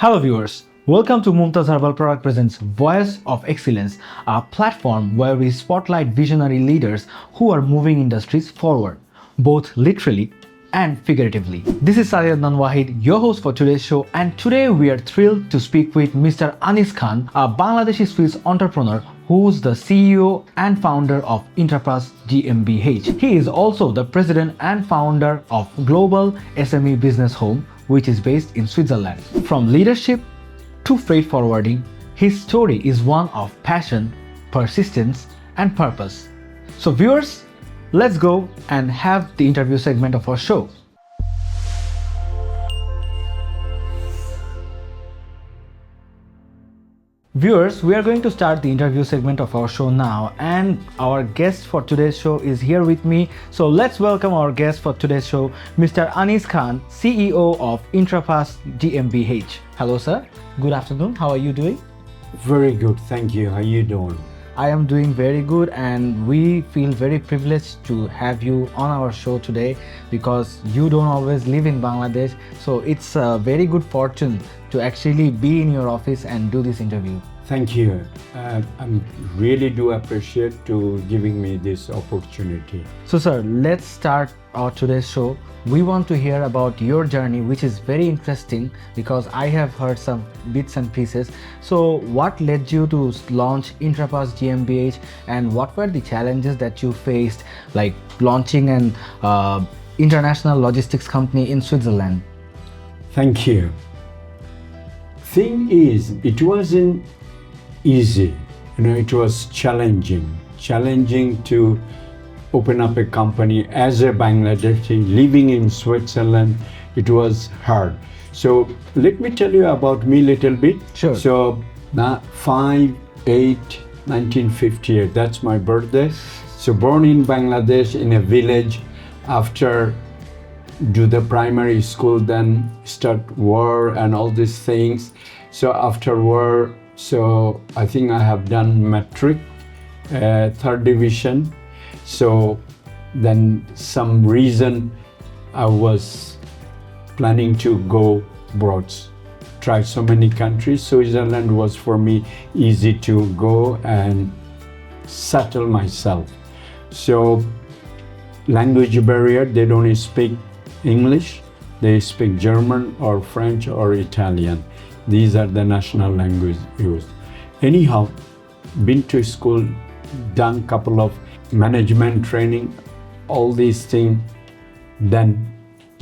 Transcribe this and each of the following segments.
Hello viewers, welcome to Mumtaz Herbal Product Presents Voice of Excellence, a platform where we spotlight visionary leaders who are moving industries forward, both literally and figuratively. This is Sadid Adnan Wahid, your host for today's show, and today we are thrilled to speak with Mr. Anis Khan, a Bangladeshi Swiss entrepreneur who's the CEO and founder of Intrapass GmbH. He is also the president and founder of Global SME Business Home, which is based in Switzerland. From leadership to freight forwarding, his story is one of passion, persistence, and purpose. So viewers, let's go and have the interview segment of our show. Viewers, we are going to start the interview segment of our show now, and our guest for today's show is here with me. So let's welcome our guest for today's show, Mr. Anis Khan, CEO of Intrapass GmbH. Hello sir, good afternoon, how are you doing? Very good, thank you. How you doing? I am doing very good, and we feel very privileged to have you on our show today because you don't always live in Bangladesh. So it's a very good fortune to actually be in your office and do this interview. Thank you. I really do appreciate to giving me this opportunity. So sir, let's start our today's show. We want to hear about your journey, which is very interesting because I have heard some bits and pieces. So what led you to launch Intrapass GmbH, and what were the challenges that you faced, like launching an international logistics company in Switzerland? Thank you. Thing is, it wasn't easy. It was challenging to open up a company as a Bangladeshi living in Switzerland. It was hard. So let me tell you about me a little bit. Sure. So 5/8/1958, that's my birthday. So born in Bangladesh in a village. After do the primary school, then start war and all these things. So after war, so I think I have done matric, third division. So then some reason I was planning to go abroad, try so many countries. Switzerland was for me easy to go and settle myself. So language barrier, they don't speak English, they speak German or French or Italian. These are the national language used. Anyhow, been to school, done couple of management training, all these things. Then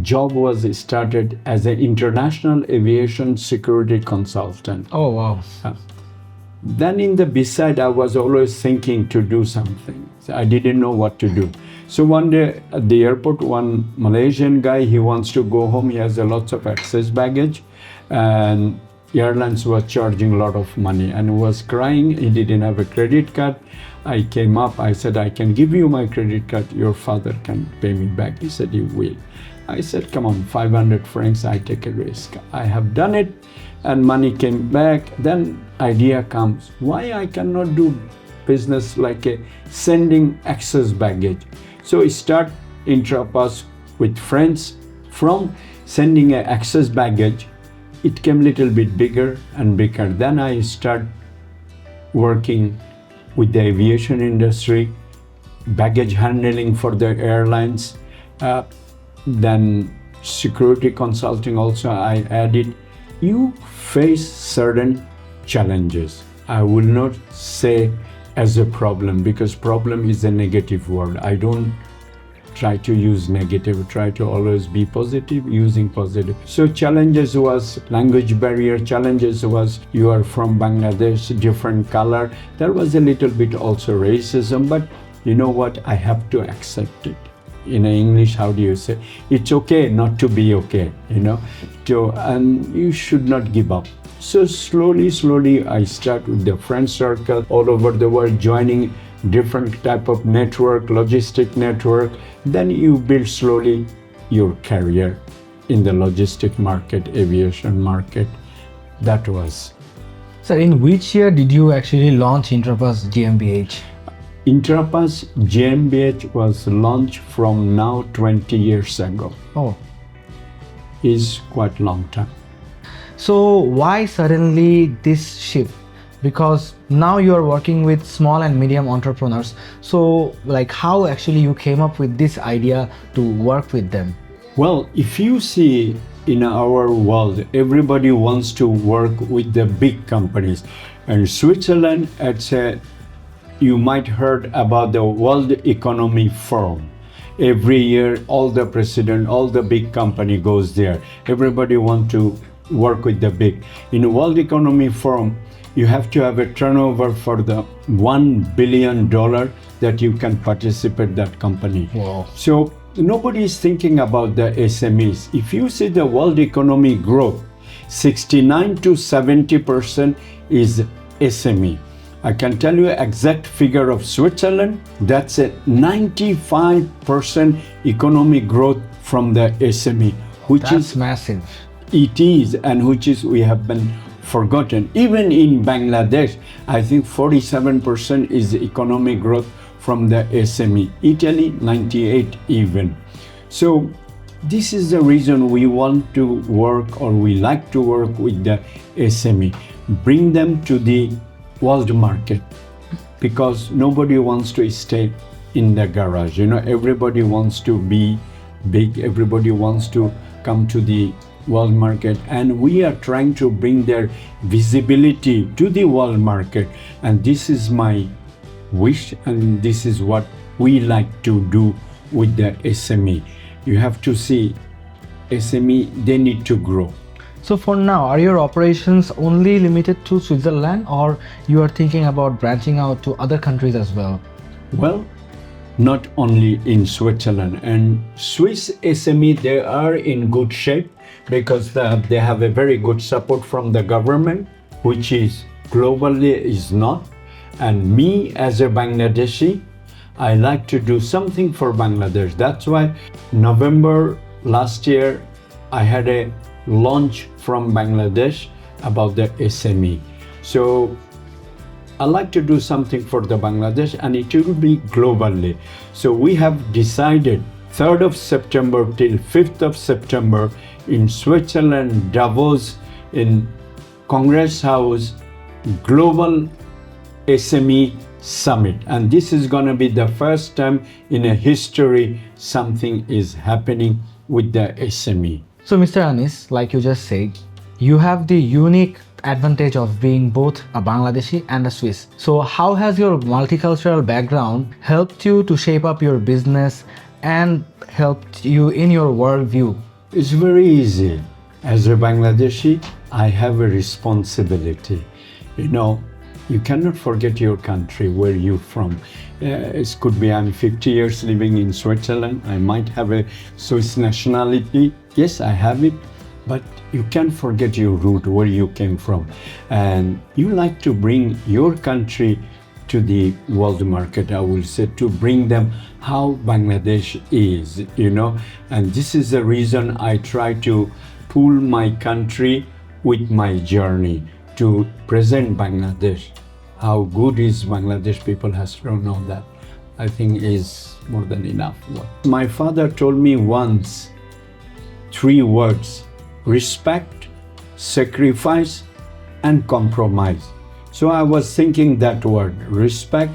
job was started as an international aviation security consultant. Oh wow. Then in the beside, I was always thinking to do something. So I didn't know what to do. So one day at the airport, one Malaysian guy, he wants to go home. He has a lots of excess baggage, and airlines was charging a lot of money, and was crying. He didn't have a credit card. I came up, I said, I can give you my credit card. Your father can pay me back. He said, he will. I said, come on, 500 francs, I take a risk. I have done it, and money came back. Then idea comes, why I cannot do business like a sending excess baggage? So I start Intrapass with friends. From sending a excess baggage, it came little bit bigger and bigger. Then I start working with the aviation industry, baggage handling for the airlines, then security consulting also I added. You face certain challenges. I will not say as a problem, because problem is a negative word. I don't try to use negative, try to always be positive, using positive. So challenges was language barrier, challenges was you are from Bangladesh, different color. There was a little bit also racism, but you know what, I have to accept it. In English, how do you say? It's okay not to be okay, and you should not give up. So slowly I start with the friend circle all over the world, joining different type of network, logistic network. Then you build slowly your career in the logistic market, aviation market. That was. Sir, in which year did you actually launch Intrapass GmbH? Intrapass GmbH was launched from now 20 years ago. Oh. Is quite long time. So why suddenly this shift? Because now you are working with small and medium entrepreneurs. So like how actually you came up with this idea to work with them? Well, if you see in our world, everybody wants to work with the big companies. And Switzerland, you might heard about the World Economic Forum. Every year, all the president, all the big company goes there. Everybody want to work with the big. In the World Economic Forum, you have to have a turnover for the $1 billion that you can participate that company. Wow. So nobody is thinking about the SMEs. If you see the world economic growth, 69 to 70% is SME. I can tell you exact figure of Switzerland, that's a 95% economic growth from the SME, which That's is massive. it is, and which is we have been forgotten. Even in Bangladesh, I think 47% is economic growth from the SME. Italy, 98 even. So this is the reason we want to work, or we like to work with the SME. Bring them to the world market, because nobody wants to stay in the garage. You know, everybody wants to be big. Everybody wants to come to the world market, and we are trying to bring their visibility to the world market. And this is my wish, and this is what we like to do with the SME. You have to see SME, they need to grow. So for now, are your operations only limited to Switzerland, or you are thinking about branching out to other countries as well? Well, not only in Switzerland, and Swiss SME, they are in good shape because they have a very good support from the government, which is globally is not. And me as a Bangladeshi, I like to do something for Bangladesh. That's why November last year, I had a launch from Bangladesh about the SME. So I like to do something for the Bangladesh, and it will be globally. So we have decided 3rd of September till 5th of September in Switzerland, Davos, in Congress House, Global SME Summit. And this is going to be the first time in a history something is happening with the SME. So Mr. Anis, like you just said, you have the unique advantage of being both a Bangladeshi and a Swiss. So how has your multicultural background helped you to shape up your business and helped you in your worldview? It's very easy. As a Bangladeshi, I have a responsibility. You know, you cannot forget your country, where you're from. It could be I'm 50 years living in Switzerland. I might have a Swiss nationality. Yes, I have it. But you can't forget your root, where you came from. And you like to bring your country to the world market, I will say, to bring them how Bangladesh is, you know. And this is the reason I try to pull my country with my journey to present Bangladesh. How good is Bangladesh, people has to know that. I think is more than enough. My father told me once 3 words: respect, sacrifice, and compromise. So I was thinking that word: respect,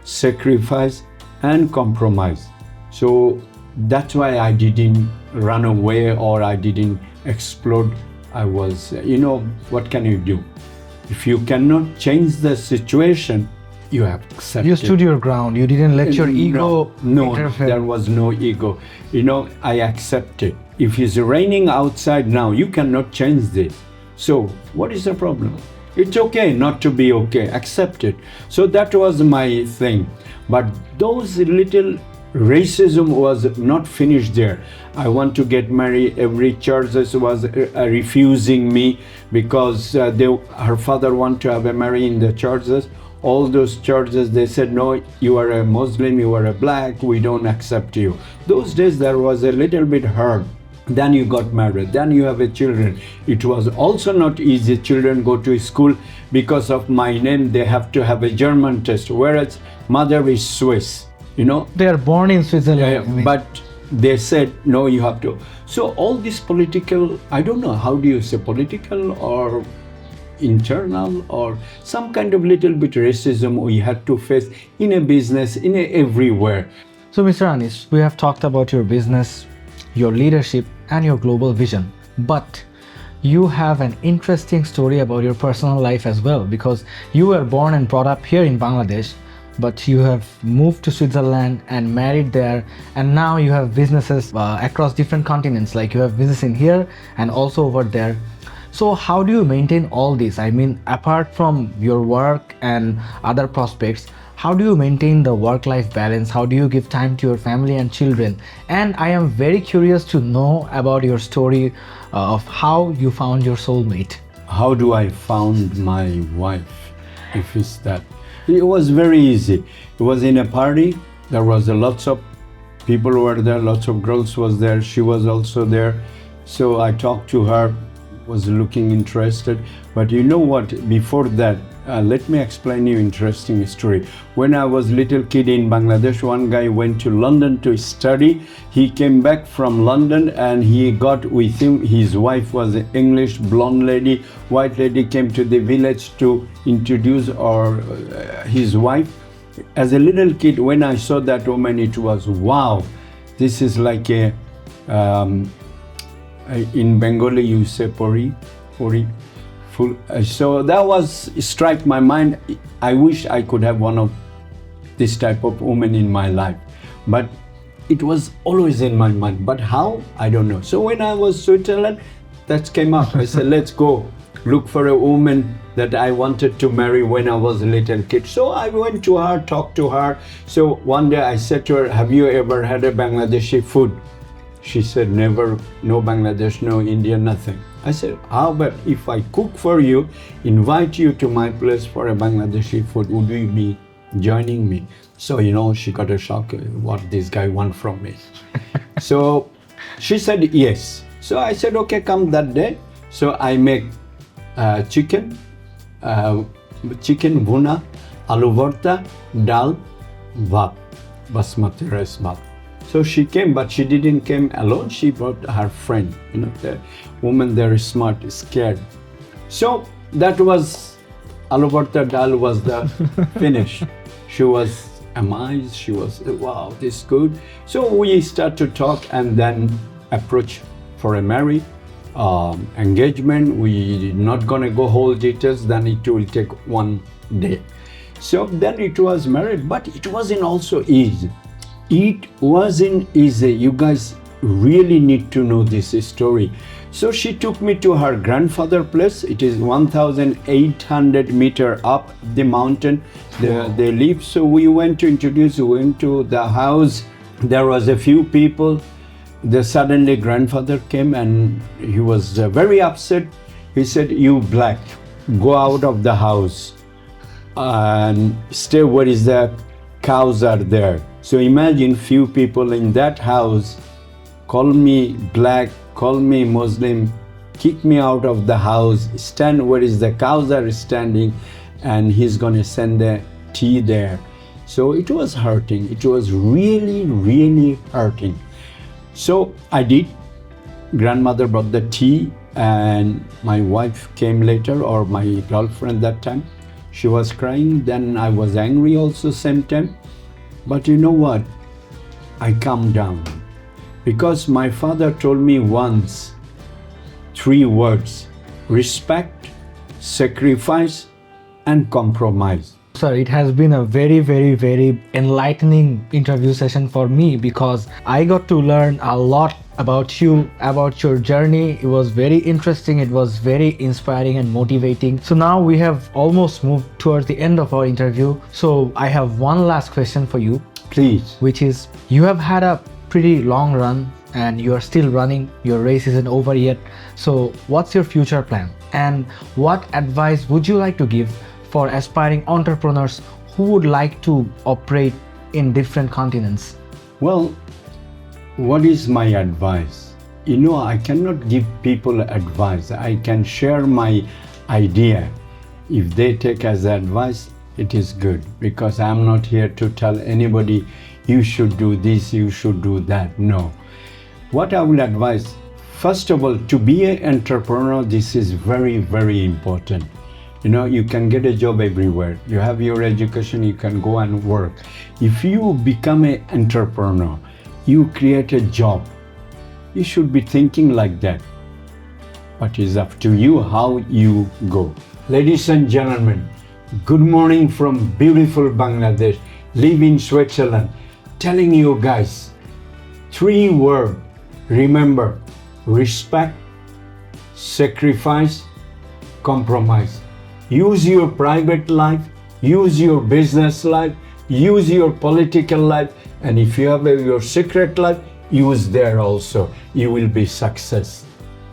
sacrifice, and compromise. So that's why I didn't run away or I didn't explode. I was, you know, what can you do? If you cannot change the situation, you have accepted. You stood your ground. You didn't let your ego interfere. There was no ego. You know, I accepted. If it's raining outside now, you cannot change this. So what is the problem? It's okay not to be okay. Accept it. So that was my thing. But those little racism was not finished there. I want to get married. Every church was refusing me because her father wanted to have a marriage in the churches. All those churches, they said, no, you are a Muslim, you are a black, we don't accept you. Those days there was a little bit hurt. Then you got married, then you have a children. It was also not easy. Children go to school because of my name, they have to have a German test, whereas mother is Swiss, you know. They are born in Switzerland. But they said, no, you have to. So all this political, I don't know, how do you say, political or internal or some kind of little bit racism we had to face in a business, in everywhere. So, Mr. Anis, we have talked about your business, your leadership, and your global vision. But you have an interesting story about your personal life as well, because you were born and brought up here in Bangladesh, but you have moved to Switzerland and married there, and now you have businesses across different continents, like you have business in here and also over there. So how do you maintain all this? I mean, apart from your work and other prospects, how do you maintain the work-life balance? How do you give time to your family and children? And I am very curious to know about your story of how you found your soulmate. How do I found my wife, if it's that? It was very easy. It was in a party. There was lots of people were there, lots of girls was there. She was also there. So I talked to her, was looking interested. But you know what, before that, let me explain you interesting story. When I was little kid in Bangladesh, one guy went to London to study. He came back from London and he got with him, his wife was an English blonde lady, white lady came to the village to introduce his wife. As a little kid, when I saw that woman, it was, wow, this is like a, in Bengali you say pori. So that was strike my mind. I wish I could have one of this type of woman in my life, but it was always in my mind. But how? I don't know. So when I was Switzerland, that came up. I said, let's go look for a woman that I wanted to marry when I was a little kid. So I went to her, talked to her. So one day I said to her, have you ever had a Bangladeshi food? She said, never, no Bangladesh, no India, nothing. I said, how about if I cook for you, invite you to my place for a Bangladeshi food, would you be joining me? So, you know, she got a shock, what this guy want from me. So she said, yes. So I said, okay, come that day. So I make chicken bhuna, aloo vorta, dal, bhat, basmati rice bhat. So she came, but she didn't come alone. She brought her friend. You know, the woman there is smart, scared. So that was aloo vorta dal was the finish. She was amazed. She was, wow, this is good. So we start to talk and then approach for a marriage engagement. We not gonna go whole details. Then it will take one day. So then it was married, but it wasn't also easy. It wasn't easy. You guys really need to know this story. So she took me to her grandfather's place. It is 1,800 meters up the mountain. They live. So we went to introduce, we went to the house. There was a few people. Then suddenly grandfather came and he was very upset. He said, you black, go out of the house and stay where is the cows are there. So imagine few people in that house call me black, call me Muslim, kick me out of the house, stand where is the cows are standing, and he's gonna send the tea there. So it was hurting. It was really, really hurting. So I did. Grandmother brought the tea and my wife came later, or my girlfriend that time. She was crying. Then I was angry also same time. But you know what? I calmed down because my father told me once 3 words: respect, sacrifice, and compromise. Sir, it has been a very, very, very enlightening interview session for me, because I got to learn a lot about you, about your journey. It was very interesting. It was very inspiring and motivating. So now we have almost moved towards the end of our interview. So I have one last question for you. Please. Which is, you have had a pretty long run and you are still running. Your race isn't over yet. So what's your future plan? And what advice would you like to give for aspiring entrepreneurs who would like to operate in different continents? Well, what is my advice? You know, I cannot give people advice. I can share my idea. If they take as advice, it is good, because I'm not here to tell anybody you should do this, you should do that. No. What I will advise, first of all, to be an entrepreneur, this is very, very important. You know, you can get a job everywhere. You have your education, you can go and work. If you become an entrepreneur, you create a job, you should be thinking like that. But it's up to you how you go. Ladies and gentlemen, good morning from beautiful Bangladesh, live in Switzerland, telling you guys 3 words. Remember, respect, sacrifice, compromise. Use your private life, use your business life, use your political life, and if you have your secret life, use there also. You will be success.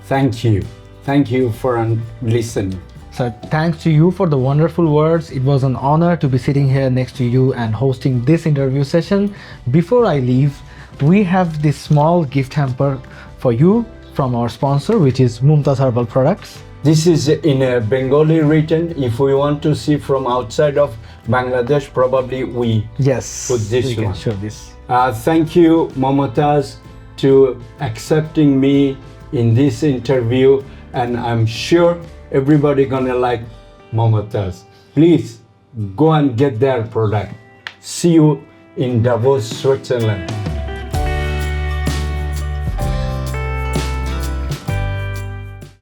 Thank you. Thank you for listening. So thanks to you for the wonderful words. It was an honor to be sitting here next to you and hosting this interview session. Before I leave, we have this small gift hamper for you from our sponsor, which is Mumtaz Herbal products. This is in a Bengali written. If we want to see from outside of Bangladesh, probably we Yes, put this you can one. show this. Thank you, Mumtaz, to accepting me in this interview, and I'm sure everybody gonna like Mumtaz. Please go and get their product. See you in Davos, Switzerland.